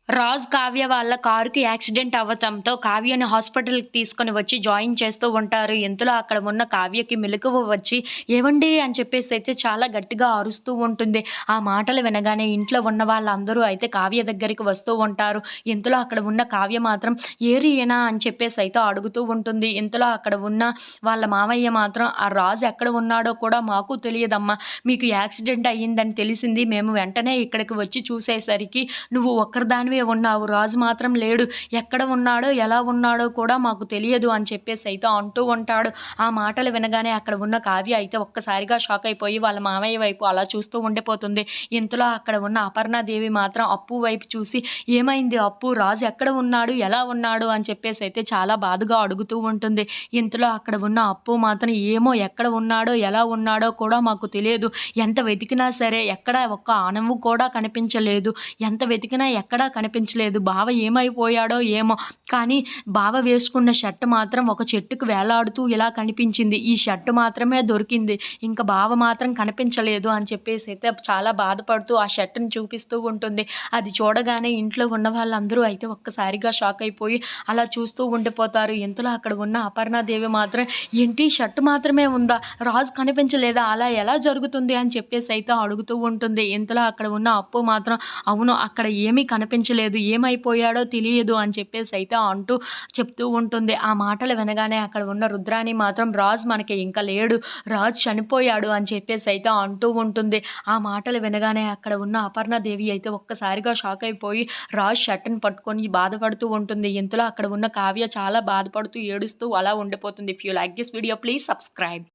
రాజ్ కావ్య వాళ్ళ కారుకి యాక్సిడెంట్ అవ్వటంతో కావ్యని హాస్పిటల్‌కి తీసుకొని వచ్చి జాయిన్ చేస్తూ ఉంటారు. ఇంతలో అక్కడ ఉన్న కావ్యకి మెలకువ వచ్చి "ఏవండీ" అని చెప్పేసైతే చాలా గట్టిగా అరుస్తూ ఉంటుంది. ఆ మాటలు వినగానే ఇంట్లో ఉన్న వాళ్ళందరూ అయితే కావ్య దగ్గరికి వస్తూ ఉంటారు. ఇంతలో అక్కడ ఉన్న కావ్య మాత్రం "ఏరియనా" అని చెప్పేసైతే అడుగుతూ ఉంటుంది. ఇంతలో అక్కడ ఉన్న వాళ్ళ మామయ్య మాత్రం "ఆ రాజు ఎక్కడ ఉన్నాడో కూడా మాకు తెలియదమ్మా. మీకు యాక్సిడెంట్ అయ్యిందని తెలిసింది. మేము వెంటనే ఇక్కడికి వచ్చి చూసేసరికి నువ్వు ఒక్కరిదానివే ఉన్నావు. రాజు మాత్రం లేడు. ఎక్కడ ఉన్నాడో, ఎలా ఉన్నాడో కూడా మాకు తెలియదు" అని చెప్పేసైతే అంటూ ఉంటాడు. ఆ మాటలు వినగానే అక్కడ ఉన్న కావ్య అయితే ఒక్కసారిగా షాక్ అయిపోయి వాళ్ళ మామయ్య వైపు అలా చూస్తూ ఉండిపోతుంది. ఇంతలో అక్కడ ఉన్న అపర్ణాదేవి మాత్రం అప్పు వైపు చూసి "ఏమైంది అప్పు? రాజు ఎక్కడ ఉన్నాడు? ఎలా ఉన్నాడు?" అని చెప్పేసైతే చాలా బాధగా అడుగుతూ ఉంటుంది. ఇంతలో అక్కడ ఉన్న అప్పు మాత్రం "ఏమో ఎక్కడ ఉన్నాడో, ఎలా ఉన్నాడో కూడా మాకు తెలియదు. ఎంత వెతికినా సరే ఎక్కడ ఒక్క అణువు కూడా కనిపించలేదు. ఎంత వెతికినా ఎక్కడా కనిపించలేదు. బావ ఏమైపోయాడో ఏమో! కానీ బావ వేసుకున్న షర్ట్ మాత్రం ఒక చెట్టుకు వేలాడుతూ ఇలా కనిపించింది. ఈ షర్ట్ మాత్రమే దొరికింది. ఇంక బావ మాత్రం కనిపించలేదు" అని చెప్పేసైతే చాలా బాధపడుతూ ఆ షర్ట్‌ని చూపిస్తూ ఉంటుంది. అది చూడగానే ఇంట్లో ఉన్న వాళ్ళందరూ అయితే ఒక్కసారిగా షాక్ అయిపోయి అలా చూస్తూ ఉండిపోతారు. ఇంతలో అక్కడ ఉన్న అపర్ణాదేవి మాత్రం "ఏంటి షర్ట్ మాత్రమే ఉందా? రాజు కనిపించలేదా? అలా ఎలా జరుగుతుంది?" అని చెప్పేసైతే అడుగుతూ ఉంటుంది. ఇంతలో అక్కడ ఉన్న అప్పు మాత్రం "అవును, అక్కడ ఏమీ కనిపించలేదు. ఏమైపోయాడో తెలియదు" అని చెప్పేసైతే అంటూ చెప్తూ ఉంటుంది. ఆ మాటలు వినగానే అక్కడ ఉన్న రుద్రాణి మాత్రం "రాజు మనకి ఇంక లేడు. రాజు చనిపోయాడు" అని చెప్పేసైతే అంటూ ఉంటుంది. ఆ మాటలు వినగానే అక్కడ ఉన్న అపర్ణాదేవి అయితే ఒక్కసారిగా షాక్ అయిపోయి రాజు షర్ట్‌ని పట్టుకొని బాధపడుతూ ఉంటుంది. ఇంతలో అక్కడ ఉన్న కావ్య చాలా బాధపడుతూ, ఏడుస్తూ అలా ఉండిపోతుంది. If you like this video please subscribe.